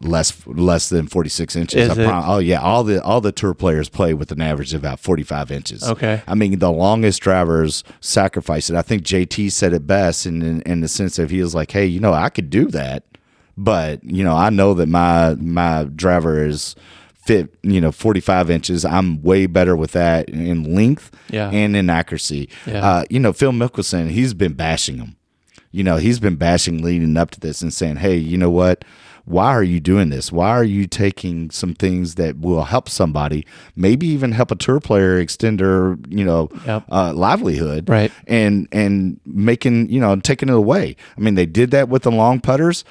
Less than 46 inches. Is it? Oh yeah, all the tour players play with an average of about 45 inches. Okay. I mean, the longest drivers sacrifice it. I think JT said it best in the sense of he was like, hey, I could do that, but I know that my driver is fit 45 inches. I'm way better with that in length Yeah. and in accuracy. Yeah. Phil Mickelson, he's been bashing him. He's been bashing leading up to this and saying, hey, you know what? Why are you doing this? Why are you taking some things that will help somebody, maybe even help a tour player extend their, Yep. livelihood, Right. And making, taking it away? I mean, they did that with the long putters.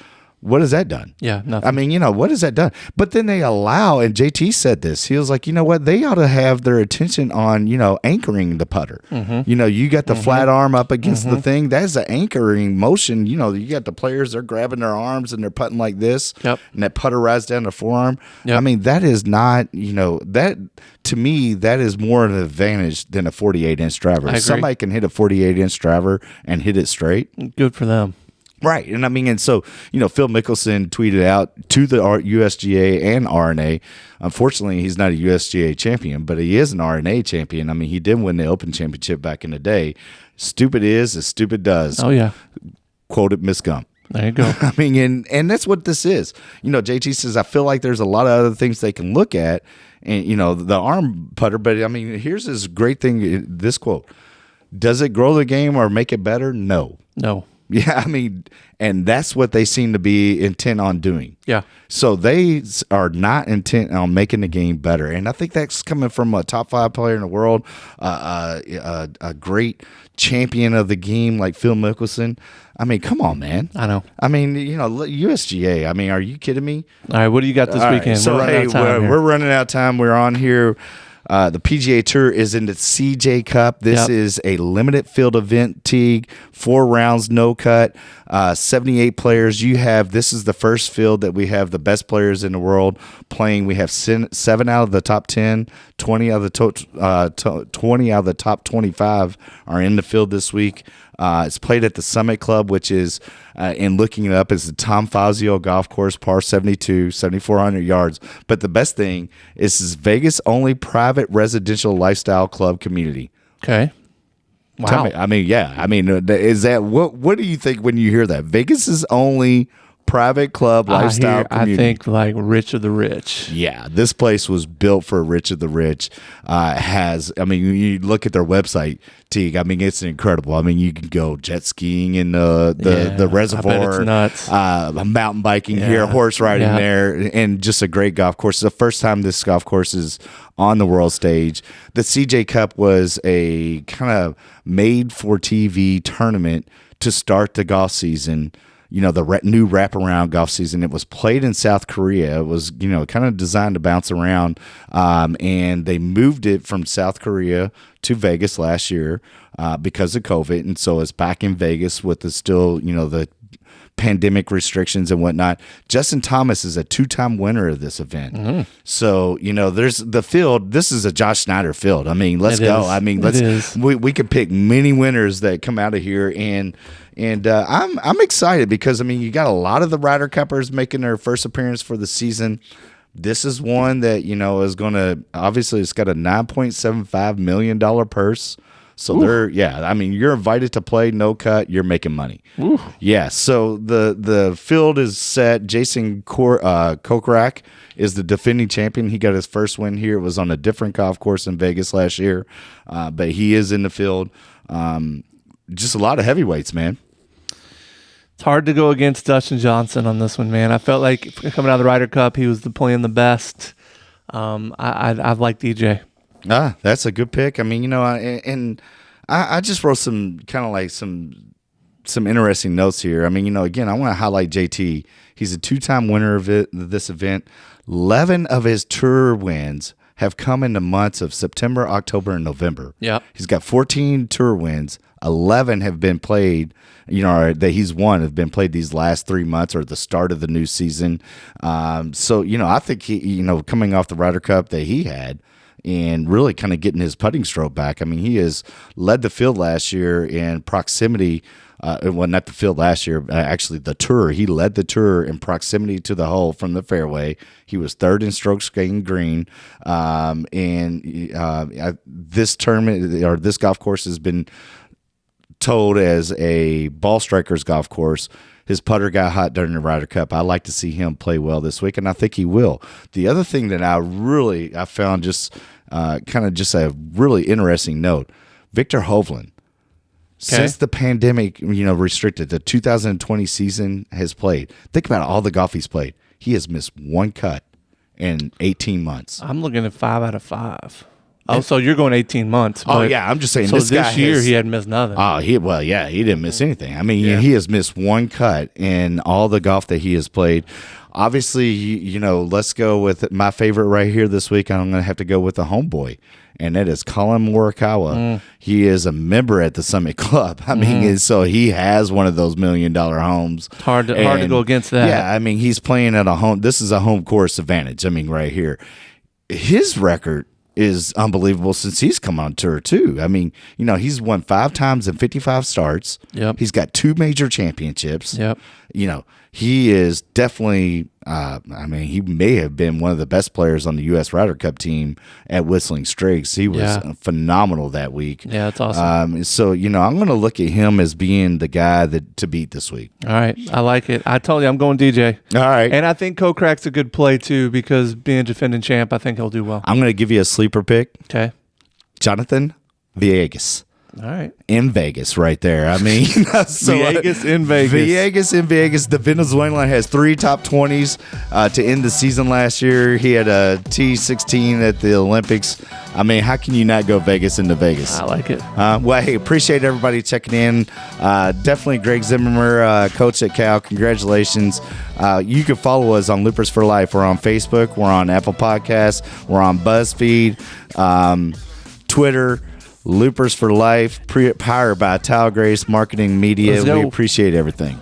What has that done? Yeah, nothing. I mean, what has that done? But then they allow, and JT said this, he was like, you know what? They ought to have their attention on, anchoring the putter. Mm-hmm. You got the flat arm up against the thing. That's an anchoring motion. You got the players, they're grabbing their arms and they're putting like this. Yep. And that putter rides down the forearm. Yep. I mean, that is not, that to me, that is more an advantage than a 48-inch driver. I agree. Somebody can hit a 48-inch driver and hit it straight. Good for them. Right. And I mean, and so, Phil Mickelson tweeted out to the USGA and RNA. Unfortunately, he's not a USGA champion, but he is an RNA champion. I mean, he did win the Open Championship back in the day. Stupid is as stupid does. Oh yeah. Quoted Miss Gump. There you go. I mean, and that's what this is. JT says, I feel like there's a lot of other things they can look at, and, the arm putter. But I mean, here's this great thing, this quote: does it grow the game or make it better? No. No. Yeah, I mean, and that's what they seem to be intent on doing. Yeah. So they are not intent on making the game better, and I think that's coming from a top 5 player in the world, a great champion of the game like Phil Mickelson. I mean, come on, man. I know. I mean, USGA. I mean, are you kidding me? All right, what do you got this weekend? So, we're running out of time. We're on here. The PGA Tour is in the CJ Cup. This is a limited field event, Teague. 4 rounds, no cut, 78 players. This is the first field that we have the best players in the world playing. We have 7 out of the top 10, 20 out of the top 25 are in the field this week. It's played at the Summit Club, which is, in looking it up, is the Tom Fazio Golf Course, par 72, 7,400 yards. But the best thing is this Vegas only private residential lifestyle club community. Okay. Wow. Tell me, I mean, yeah. I mean, is that what do you think when you hear that? Vegas is only private club lifestyle community. I think like rich of the rich. Yeah, this place was built for rich of the rich. You look at their website, Teague. I mean, it's incredible. I mean, you can go jet skiing in the reservoir. I bet it's nuts. Mountain biking here, horse riding there, and just a great golf course. It's the first time this golf course is on the world stage. The CJ Cup was a kind of made-for-TV tournament to start the golf season. The new wraparound golf season. It was played in South Korea. It was, kind of designed to bounce around. And they moved it from South Korea to Vegas last year because of COVID. And so it's back in Vegas with the pandemic restrictions and whatnot. Justin Thomas is a 2-time winner of this event. Mm-hmm. So, there's the field. This is a Josh Snyder field. I mean, let's go. I mean, we could pick many winners that come out of here, and I'm excited because, I mean, you got a lot of the Ryder Cuppers making their first appearance for the season. This is one that, is going to, obviously it's got a $9.75 million purse. So you're invited to play, no cut, you're making money. Ooh. Yeah, so the field is set. Jason Kokrak is the defending champion. He got his first win here. It was on a different golf course in Vegas last year, but he is in the field. Just a lot of heavyweights, man. It's hard to go against Dustin Johnson on this one, man. I felt like coming out of the Ryder Cup, he was playing the best. I like DJ. That's a good pick. I mean, I just wrote some kind of like some interesting notes here. I mean, again, I want to highlight JT. He's a 2-time winner of this event. 11 of his tour wins have come in the months of September, October, and November. Yeah, he's got 14 tour wins. 11 have been played, that he's won have been played these last 3 months or the start of the new season. So, I think he, coming off the Ryder Cup that he had, and really kind of getting his putting stroke back. I mean, he has led the field last year in proximity. Well, not the field last year, actually the tour. He led the tour in proximity to the hole from the fairway. He was 3rd in strokes gained green. This tournament or this golf course has been told as a ball striker's golf course. His putter got hot during the Ryder Cup. I like to see him play well this week, and I think he will. The other thing that I found just kind of just a really interesting note, Victor Hovland. Okay. Since the pandemic, restricted, the 2020 season has played. Think about all the golf he's played. He has missed 1 cut in 18 months. I'm looking at 5 out of 5. Oh, so you're going 18 months. I'm just saying. So this year he hadn't missed nothing. He didn't miss anything. I mean, he has missed 1 cut in all the golf that he has played. Obviously, let's go with my favorite right here this week. I'm going to have to go with the homeboy, and that is Colin Morikawa. He is a member at the Summit Club. I mean, so he has one of those $1 million homes. Hard to go against that. Yeah, I mean, he's playing at a home. This is a home course advantage. I mean, right here. His record is unbelievable since he's come on tour too. I mean, he's won 5 times in 55 starts. Yep. He's got 2 major championships. Yep. He is definitely, he may have been one of the best players on the U.S. Ryder Cup team at Whistling Straits. He was phenomenal that week. Yeah, that's awesome. So, I'm going to look at him as being the guy to beat this week. All right. I like it. I told you I'm going DJ. All right. And I think Kokrak's a good play, too, because being defending champ, I think he'll do well. I'm going to give you a sleeper pick. Okay. Jonathan Villegas. All right. In Vegas, right there. I mean, so Villegas in Vegas. Villegas in Vegas. The Venezuelan has 3 top 20s to end the season last year. He had a T16 at the Olympics. I mean, how can you not go Vegas into Vegas? I like it. Well, hey, appreciate everybody checking in. Definitely Greg Zimmermer, coach at Cal. Congratulations. You can follow us on Loopers for Life. We're on Facebook. We're on Apple Podcasts. We're on BuzzFeed, Twitter. Loopers for Life, powered by Tile Grace Marketing Media. Let's go. We appreciate everything.